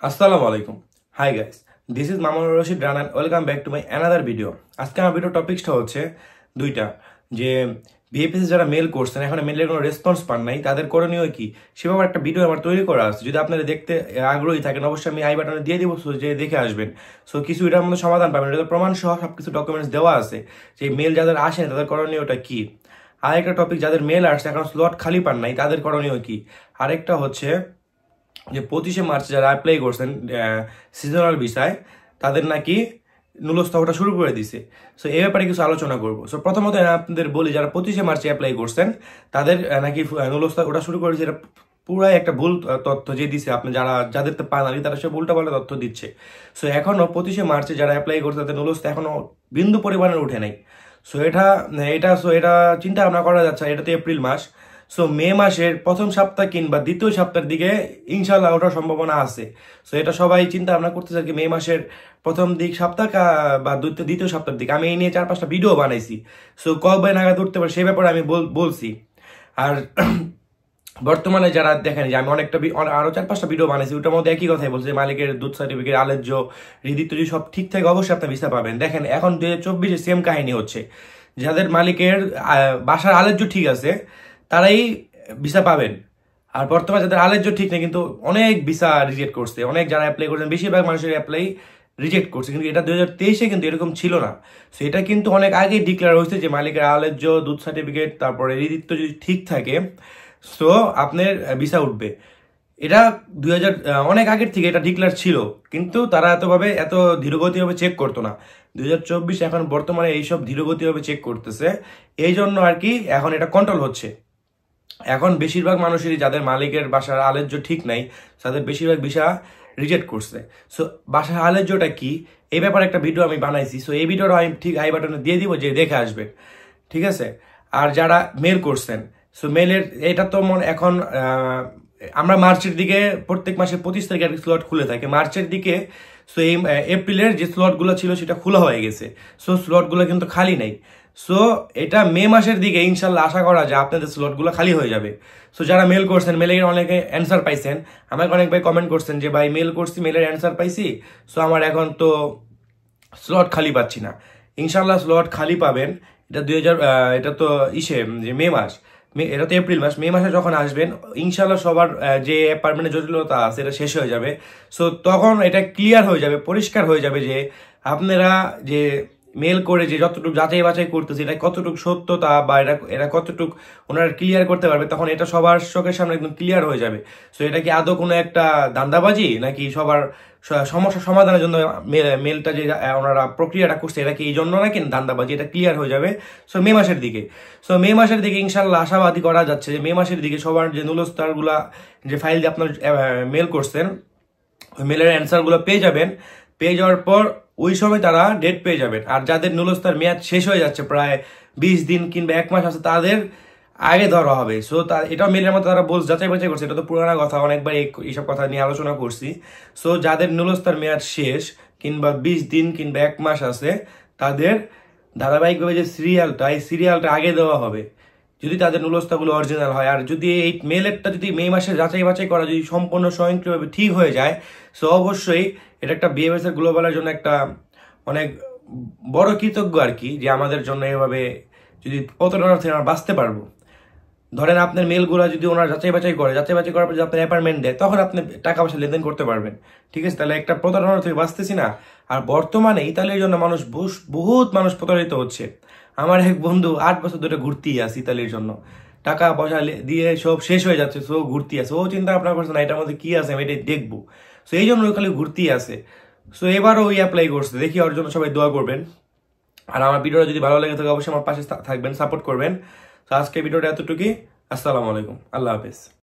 আসসালামু আলাইকুম। Hi guys, this is Mamunur Rashid run and welcome back to my another video. আজকে আমার ভিডিও টপিকসটা হচ্ছে দুইটা, যে বিএপিএস যারা মেল করছেন এখন মেলের কোনো রেসপন্স পান নাই, তাদের করণীয় কি সে ব্যাপারে একটা ভিডিও আমার তৈরি করা আছে। যদি আপনারা দেখতে আগ্রহী থাকেন অবশ্যই আমি আই বাটনে দিয়ে দিব, যে দেখে আসবেন। সো কিছু এটার মধ্যে সমাধান পাবেন, এটা প্রমাণ সহ সবকিছু ডকুমেন্টস দেওয়া আছে যে মেল যাদের আসেন তাদের করণীয়টা কি। আরেকটা টপিক, যাদের মেল আসছে এখন স্লট খালি পান নাই তাদের করণীয় কি। আরেকটা হচ্ছে যে 25শে মার্চ যারা অ্যাপ্লাই করছেন সিজনাল ভিসায় তাদের নাকি নুলস্থা ওটা শুরু করে দিছে। সো এই ব্যাপারে কিছু আলোচনা করবো। সো প্রথমত আপনাদের বলি, যারা 25শে মার্চে অ্যাপ্লাই করছেন তাদের নাকি নুলস্থা ওটা শুরু করেছে, এটা পুরাই একটা ভুল তথ্য যে দিছে। আপনি যাদের তো পান তারা সব উল্টাপাল্টা তথ্য দিচ্ছে। সো এখনো 25শে মার্চে যারা অ্যাপ্লাই করছে তাদের নুলস্থা এখনো বিন্দু পরিমাণের উঠে নাই। সো এটা চিন্তা ভাবনা করা যাচ্ছে। এটা তো এপ্রিল মাস। সো মে মাসের প্রথম সপ্তাহ কিংবা দ্বিতীয় সপ্তাহের দিকে ইনশাল্লাহ ওঠার সম্ভাবনা আছে। সো এটা সবাই চিন্তা ভাবনা করতেছে আর কি, মে মাসের প্রথম সপ্তাহ বা দ্বিতীয় সপ্তাহের দিকে। আমি এই নিয়ে 4-5টা ভিডিও বানাইছি। সো কবে নাগাদ উঠতে পারে সেই ব্যাপারে আমি বলছি। আর বর্তমানে যারা দেখেন যে আমি আরো 4-5টা ভিডিও বানাইছি, ওটার মধ্যে একই কথাই বলছে, মালিকের দুধ সার্টিফিকেট, আলেজ্য, ঋদিত্ব যদি সব ঠিক থাকে অবশ্যই আপনি ভিসা পাবেন। দেখেন এখন 2024-এ সেম কাহিনী হচ্ছে, যাদের মালিকের বাসার আলেজ্য ঠিক আছে তারাই ভিসা পাবেন। আর বর্তমানে যাদের আলেজ্য ঠিক নেই কিন্তু অনেক ভিসা রিজেক্ট করছে, অনেক যারা অ্যাপ্লাই করছেন বেশিরভাগ মানুষের অ্যাপ্লাই রিজেক্ট করছে। কিন্তু এটা 2023-এ কিন্তু এরকম ছিল না। সো এটা কিন্তু অনেক আগে ডিক্লেয়ার হয়েছে যে মালিকের আলেজ্য, দুধ সার্টিফিকেট, তারপরে ঋদিত্ব যদি ঠিক থাকে সো আপনার ভিসা উঠবে। এটা অনেক আগের থেকে এটা ডিক্লেয়ার ছিল, কিন্তু তারা এত ধীরগতিভাবে চেক করতো না। 2024 এখন বর্তমানে এইসব ধীরগতিভাবে চেক করতেছে, এই জন্য আর কি এখন এটা কন্ট্রোল হচ্ছে। এখন বেশিরভাগ মানুষেরই যাদের মালিকের বাসার আলেজ্য ঠিক নাই তাদের বেশিরভাগ ভিসা রিজেক্ট করছে। সো বাসার আলেজ্যটা কি এই ব্যাপারে একটা ভিডিও আমি বানাইছি। সো এই ভিডিওটা আমি ঠিক আই বাটনে দিয়ে দিব, যে দেখে আসবেন, ঠিক আছে। আর যারা মেল করছেন, সো মেলের এটা তো এখন আমরা মার্চের দিকে প্রত্যেক মাসে 25 তারিখে একটা স্লট খুলে থাকে মার্চের দিকে। সো এই এপ্রিলের যে স্লটগুলো ছিল সেটা খোলা হয়ে গেছে। সো স্লটগুলো কিন্তু খালি নেই। সো এটা মে মাসের দিকে ইনশাল্লাহ আশা করা যায় আপনাদের স্লটগুলো খালি হয়ে যাবে। সো যারা মেল করছেন, মেলের অনেকে অ্যান্সার পাইছেন, আমাকে অনেক ভাই কমেন্ট করছেন যে ভাই মেল করছি, মেলের অ্যান্সার পাইছি, সো আমার এখন তো স্লট খালি পাচ্ছি না। ইনশাল্লাহ স্লট খালি পাবেন। এটা তো যে মে মাস, এটা তো এপ্রিল মাস, মে মাসে যখন আসবেন ইনশাল্লাহ সবার যে অ্যাপার্টমেন্টের জটিলতা আছে এটা শেষ হয়ে যাবে। সো তখন এটা ক্লিয়ার হয়ে যাবে, পরিষ্কার হয়ে যাবে যে আপনারা যে মেল করে যে যতটুকু যাচাই বাছাই করতেছে এটা কতটুকু সত্যতা বা এটা কতটুকু ওনারা ক্লিয়ার করতে পারবে, তখন এটা সবার চোখের সামনে একদম ক্লিয়ার হয়ে যাবে। সো এটা কি আদৌ কোনো একটা ধান্দাবাজি নাকি সবার সমস্যা সমাধানের জন্য মেলটা যে ওনারা প্রক্রিয়াটা করছে এটা কি এই জন্য নাকি ধান্দাবাজি, এটা ক্লিয়ার হয়ে যাবে সো মে মাসের দিকে। সো মে মাসের দিকে ইনশাল্লাহ আশাবাদী করা যাচ্ছে যে মে মাসের দিকে সবার যে নুলস্তারগুলা যে ফাইল দিয়ে আপনার মেল করছেন ওই মেলের অ্যান্সারগুলো পেয়ে যাবেন। পেয়ে যাওয়ার পর ওই সময় তারা ডেট পেয়ে যাবেন। আর যাদের নুলস্তার মেয়াদ শেষ হয়ে যাচ্ছে, প্রায় 20 দিন কিংবা 1 মাস আছে, তাদের আগে ধরা হবে। সো এটাও মেলের মতো তারা যাচাই বাছাই করছে, এটা তো পুরানা কথা, অনেকবার এইসব কথা নিয়ে আলোচনা করছি। সো যাদের নুলস্তার মেয়াদ শেষ কিংবা 20 দিন কিংবা 1 মাস আছে তাদের ধারাবাহিকভাবে যে সিরিয়ালটা আগে দেওয়া হবে যদি তাদের নুলস্তাগুলো অরিজিনাল হয়। আর যদি এই মেলেরটা যদি মে মাসে যাচাই বাছাই করা যদি সম্পূর্ণ স্বয়ংক্রিয়ভাবে ঠিক হয়ে যায় সো অবশ্যই এটা একটা বিএমএস এর গ্লোবালের জন্য একটা অনেক বড় কৃতজ্ঞ আর কি, যে আমাদের জন্য এভাবে যদি প্রতারণা থেকে আমরা বাঁচতে পারবো। ধরেন আপনার মেলগুলো যদি ওনারা যাচাই বাছাই করার পর যদি আপনার অ্যাপার্টমেন্ট দেয় তখন আপনি টাকা পয়সা লেনদেন করতে পারবেন, ঠিক আছে। তাহলে একটা প্রতারণা থেকে বাঁচতেছি না। আর বর্তমানে ইতালির জন্য বহুত মানুষ প্রতারিত হচ্ছে। আমার এক বন্ধু 8 বছর ধরে ঘুরতেই আছে ইতালির জন্য, টাকা পয়সা দিয়ে সব শেষ হয়ে যাচ্ছে, সো ঘুরতেই আছে। ও চিন্তা ভাবনা করছে না এটার মধ্যে কি আছে আমি এটাই দেখবো। সো এই জন্য ওই খালি ঘুরতেই আছে। সো এবারও ওই অ্যাপ্লাই করছে, দেখি ওর জন্য সবাই দোয়া করবেন। আর আমার ভিডিওটা যদি ভালো লেগে থাকে অবশ্যই আমার পাশে থাকবেন, সাপোর্ট করবেন। তো আজকে ভিডিওটা এতটুকুই। আসসালামু আলাইকুম, আল্লাহ হাফেজ।